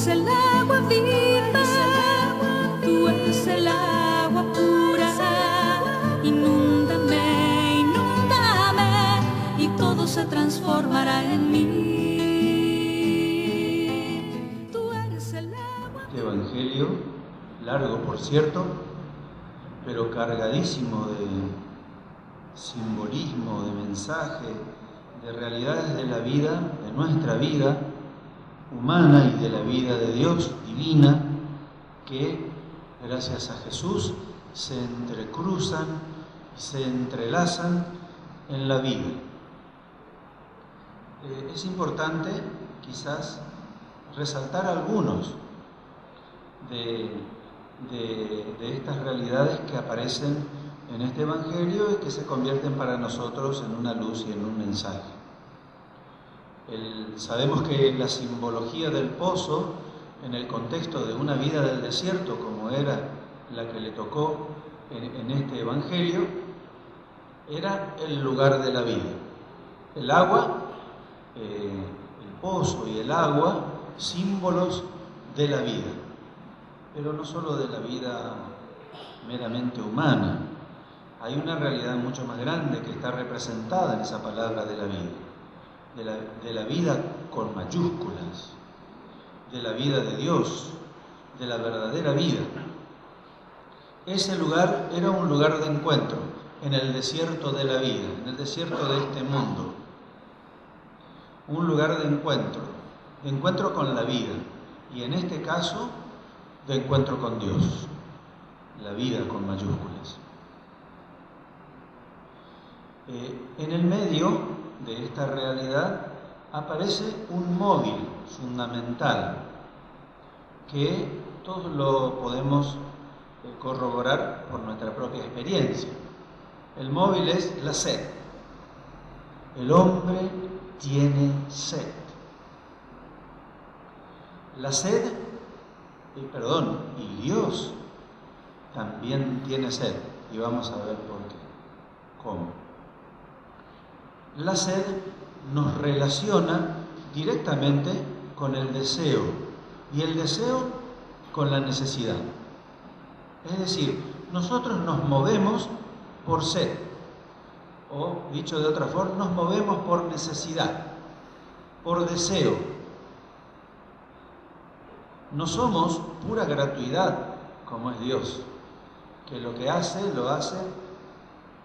el agua viva, tú eres el agua pura. Inúndame, inúndame, y todo se transformará en mí. Tú eres el agua. Este evangelio, largo por cierto, pero cargadísimo de simbolismo, de mensaje, de realidades de la vida, de nuestra vida humana y de la vida de Dios divina, que gracias a Jesús se entrecruzan y se entrelazan en la vida. Es importante quizás resaltar algunos de estas realidades que aparecen en este evangelio y que se convierten para nosotros en una luz y en un mensaje. Sabemos que la simbología del pozo, en el contexto de una vida del desierto como era la que le tocó en este evangelio, era el lugar de la vida. El agua, el pozo y el agua, símbolos de la vida, pero no solo de la vida meramente humana. Hay una realidad mucho más grande que está representada en esa palabra de la vida, de la vida con mayúsculas, de la vida de Dios, de la verdadera vida. Ese lugar era un lugar de encuentro en el desierto de la vida, en el desierto de este mundo. Un lugar de encuentro con la vida, y en este caso, de encuentro con Dios, la vida con mayúsculas. En el medio de esta realidad aparece un móvil fundamental que todos lo podemos corroborar por nuestra propia experiencia. El móvil es la sed. El hombre tiene sed. La sed, y Dios también tiene sed, y vamos a ver por qué. ¿Cómo? La sed nos relaciona directamente con el deseo, y el deseo con la necesidad. Es decir, nosotros nos movemos por sed, o dicho de otra forma, nos movemos por necesidad, por deseo. No somos pura gratuidad como es Dios, que lo que hace, lo hace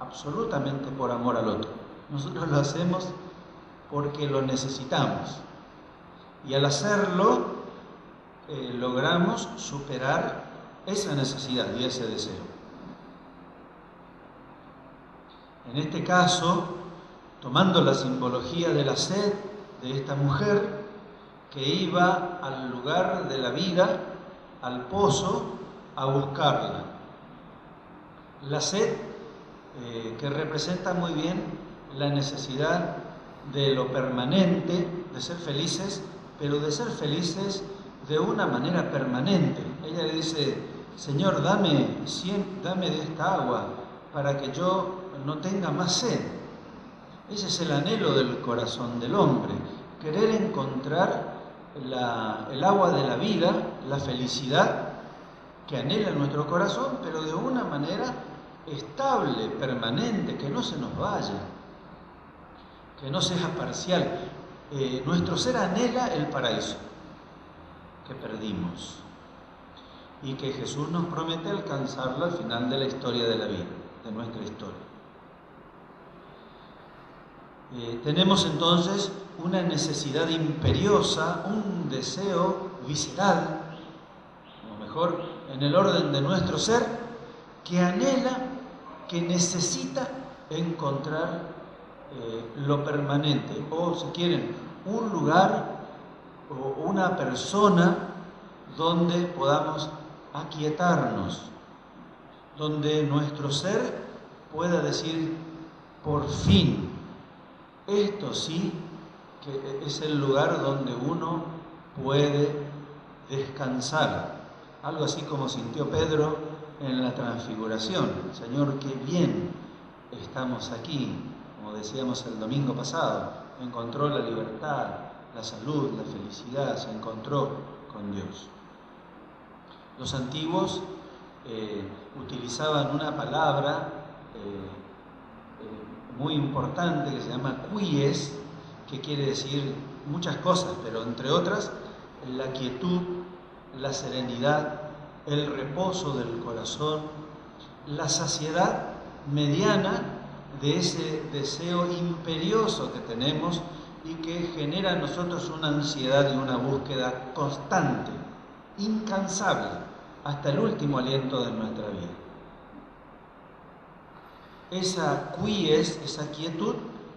absolutamente por amor al otro. Nosotros lo hacemos porque lo necesitamos, y al hacerlo logramos superar esa necesidad y ese deseo. En este caso, tomando la simbología de la sed de esta mujer que iba al lugar de la vida, al pozo, a buscarla. La sed que representa muy bien la necesidad de lo permanente, de ser felices, pero de ser felices de una manera permanente. Ella le dice: Señor, dame de esta agua para que yo no tenga más sed. Ese es el anhelo del corazón del hombre, querer encontrar el agua de la vida, la felicidad que anhela nuestro corazón, pero de una manera estable, permanente, que no se nos vaya, que no sea parcial. Nuestro ser anhela el paraíso que perdimos y que Jesús nos promete alcanzarlo al final de la historia de la vida, de nuestra historia. Tenemos entonces una necesidad imperiosa, un deseo visceral, o mejor, en el orden de nuestro ser, que anhela, que necesita encontrar lo permanente, o si quieren, un lugar o una persona donde podamos aquietarnos, donde nuestro ser pueda decir: por fin, esto sí que es el lugar donde uno puede descansar. Algo así como sintió Pedro en la transfiguración: Señor, qué bien estamos aquí. Como decíamos el domingo pasado, encontró la libertad, la salud, la felicidad, se encontró con Dios. Los antiguos utilizaban una palabra muy importante que se llama quies, que quiere decir muchas cosas, pero entre otras la quietud, la serenidad, el reposo del corazón, la saciedad mediana de ese deseo imperioso que tenemos y que genera en nosotros una ansiedad y una búsqueda constante, incansable, hasta el último aliento de nuestra vida. Esa quies, esa quietud,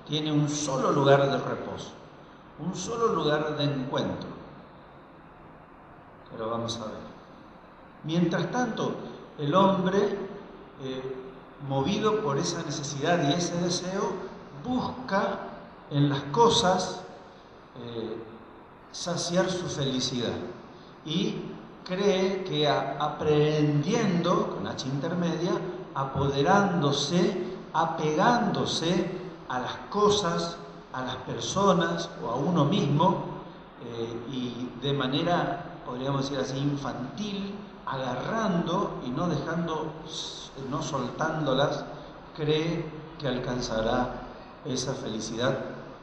tiene un solo lugar de reposo, un solo lugar de encuentro. Pero vamos a ver. Mientras tanto, el hombre, movido por esa necesidad y ese deseo, busca en las cosas saciar su felicidad y cree que aprehendiendo, con H intermedia, apoderándose, apegándose a las cosas, a las personas o a uno mismo y de manera, podríamos decir así, infantil, agarrando y no dejando, no soltándolas, cree que alcanzará esa felicidad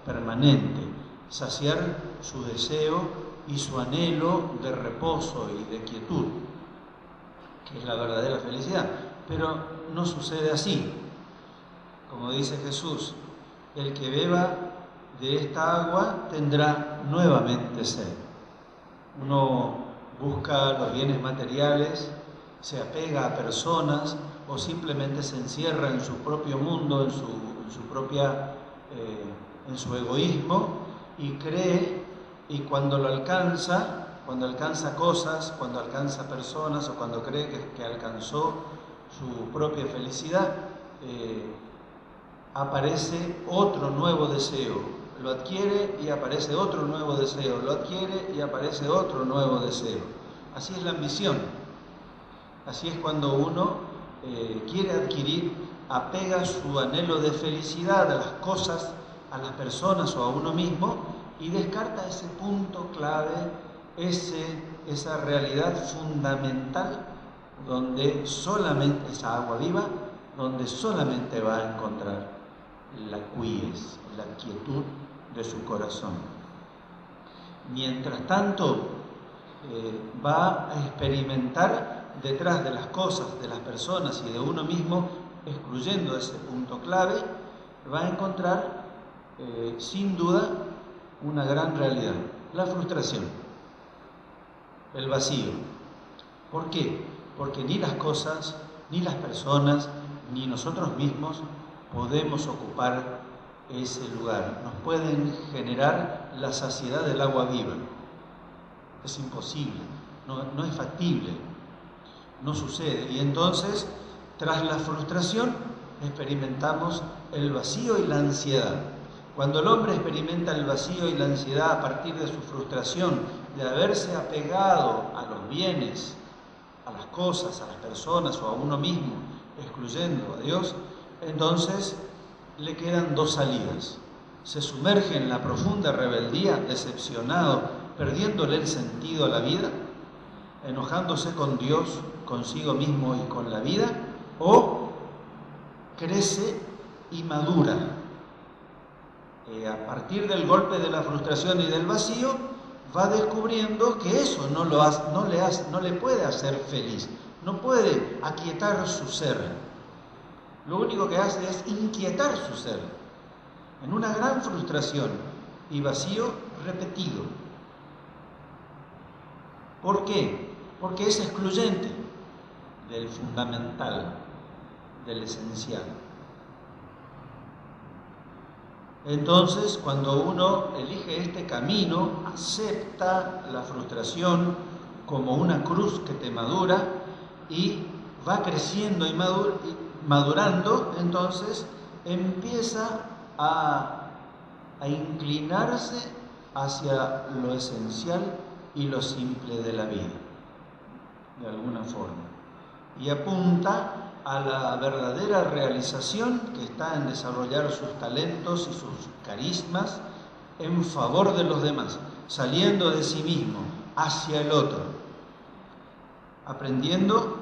permanente, saciar su deseo y su anhelo de reposo y de quietud, que es la verdadera felicidad. Pero no sucede así. Como dice Jesús, el que beba de esta agua tendrá nuevamente sed. Uno busca los bienes materiales, se apega a personas o simplemente se encierra en su propio mundo, en su egoísmo y cree, y cuando lo alcanza, cuando alcanza cosas, cuando alcanza personas o cuando cree que alcanzó su propia felicidad, aparece otro nuevo deseo, lo adquiere y aparece otro nuevo deseo, lo adquiere y aparece otro nuevo deseo. Así es la ambición, así es cuando uno quiere adquirir, apega su anhelo de felicidad a las cosas, a las personas o a uno mismo y descarta ese punto clave, esa realidad fundamental donde solamente, esa agua viva, donde solamente va a encontrar la quies, la quietud de su corazón. Mientras tanto, va a experimentar detrás de las cosas, de las personas y de uno mismo, excluyendo ese punto clave, va a encontrar sin duda una gran realidad, la frustración, el vacío. ¿Por qué? Porque ni las cosas, ni las personas, ni nosotros mismos podemos ocupar ese lugar. Nos pueden generar la saciedad del agua viva. Es imposible, no es factible, no sucede. Y entonces, tras la frustración, experimentamos el vacío y la ansiedad. Cuando el hombre experimenta el vacío y la ansiedad a partir de su frustración, de haberse apegado a los bienes, a las cosas, a las personas o a uno mismo, excluyendo a Dios, entonces le quedan dos salidas. Se sumerge en la profunda rebeldía, decepcionado, perdiéndole el sentido a la vida, enojándose con Dios, consigo mismo y con la vida, o crece y madura. A partir del golpe de la frustración y del vacío, va descubriendo que eso no le puede hacer feliz, no puede aquietar su ser. Lo único que hace es inquietar su ser en una gran frustración y vacío repetido. ¿Por qué? Porque es excluyente del fundamental, del esencial. Entonces, cuando uno elige este camino, acepta la frustración como una cruz que te madura y va creciendo y madurando, entonces empieza a inclinarse hacia lo esencial y lo simple de la vida, de alguna forma, y apunta a la verdadera realización que está en desarrollar sus talentos y sus carismas en favor de los demás, saliendo de sí mismo hacia el otro, aprendiendo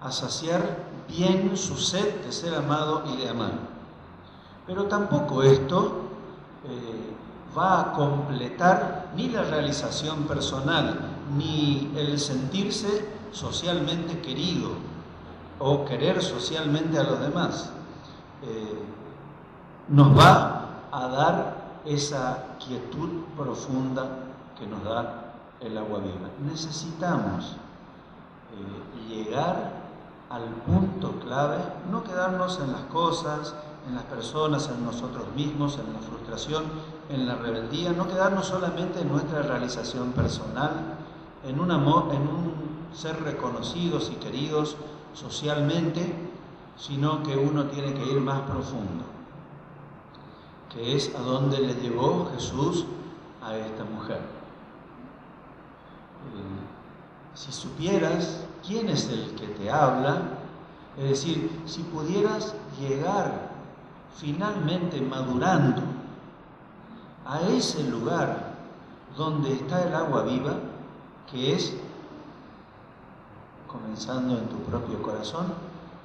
a saciar bien su sed de ser amado y de amar. Pero tampoco esto va a completar ni la realización personal, ni el sentirse socialmente querido o querer socialmente a los demás. Nos va a dar esa quietud profunda que nos da el agua viva. Necesitamos llegar al punto clave, no quedarnos en las cosas, en las personas, en nosotros mismos, en la frustración, en la rebeldía, no quedarnos solamente en nuestra realización personal, en un amor, en un ser reconocidos y queridos socialmente, sino que uno tiene que ir más profundo, que es a donde le llevó Jesús a esta mujer. Si supieras quién es el que te habla, es decir, si pudieras llegar finalmente madurando a ese lugar donde está el agua viva, que es comenzando en tu propio corazón.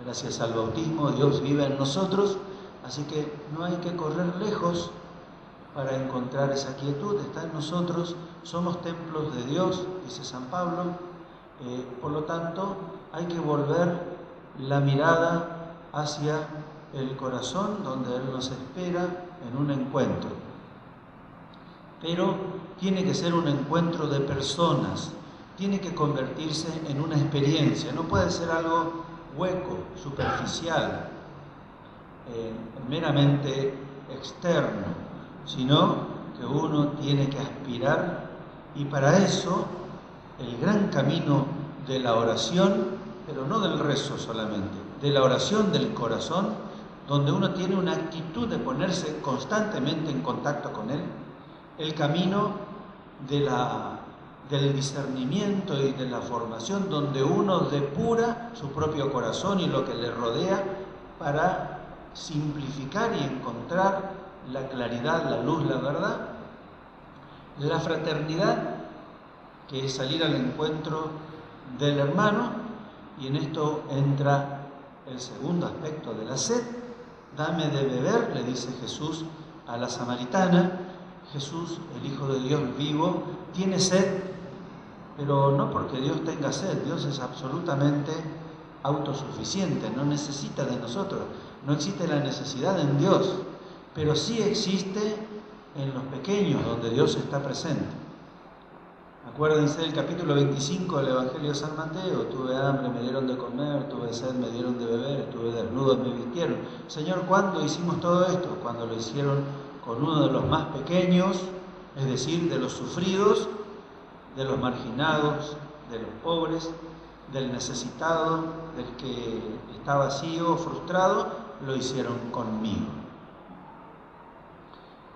Gracias al bautismo Dios vive en nosotros, así que no hay que correr lejos para encontrar esa quietud, está en nosotros, somos templos de Dios, dice San Pablo. Por lo tanto, hay que volver la mirada hacia el corazón donde Él nos espera en un encuentro. Pero tiene que ser un encuentro de personas, tiene que convertirse en una experiencia, no puede ser algo hueco, superficial, meramente externo, sino que uno tiene que aspirar, y para eso el gran camino de la oración, pero no del rezo solamente, de la oración del corazón, donde uno tiene una actitud de ponerse constantemente en contacto con Él, el camino del discernimiento y de la formación, donde uno depura su propio corazón y lo que le rodea para simplificar y encontrar la claridad, la luz, la verdad. La fraternidad, que es salir al encuentro del hermano, y en esto entra el segundo aspecto de la sed. Dame de beber, le dice Jesús a la samaritana. Jesús, el Hijo de Dios vivo, tiene sed, pero no porque Dios tenga sed. Dios es absolutamente autosuficiente, no necesita de nosotros, no existe la necesidad en Dios, pero sí existe en los pequeños donde Dios está presente. Acuérdense del capítulo 25 del Evangelio de San Mateo: tuve hambre, me dieron de comer, tuve sed, me dieron de beber, estuve desnudo, me vistieron. Señor, ¿cuándo hicimos todo esto? Cuando lo hicieron con uno de los más pequeños, es decir, de los sufridos, de los marginados, de los pobres, del necesitado, del que está vacío, frustrado, lo hicieron conmigo.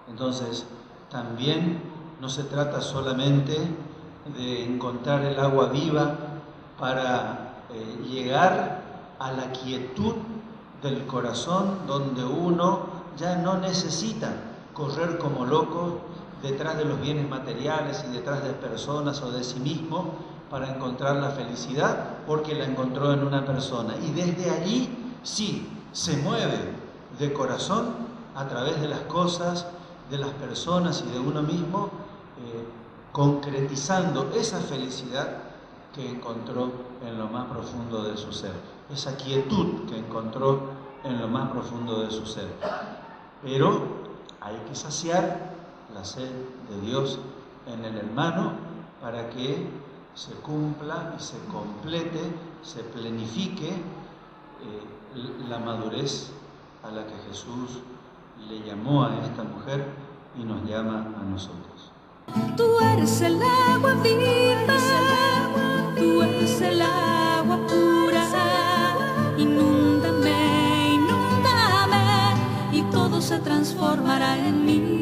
Entonces, también no se trata solamente de encontrar el agua viva para llegar a la quietud del corazón, donde uno ya no necesita correr como loco detrás de los bienes materiales y detrás de personas o de sí mismo para encontrar la felicidad, porque la encontró en una persona. Y desde allí sí se mueve de corazón a través de las cosas, de las personas y de uno mismo, concretizando esa felicidad que encontró en lo más profundo de su ser, esa quietud que encontró en lo más profundo de su ser. Pero hay que saciar la sed de Dios en el hermano para que se cumpla y se complete, se plenifique la madurez a la que Jesús le llamó a esta mujer y nos llama a nosotros. Tú eres el agua viva, tú eres el agua pura. Inúndame, inúndame, y todo se transformará en mí.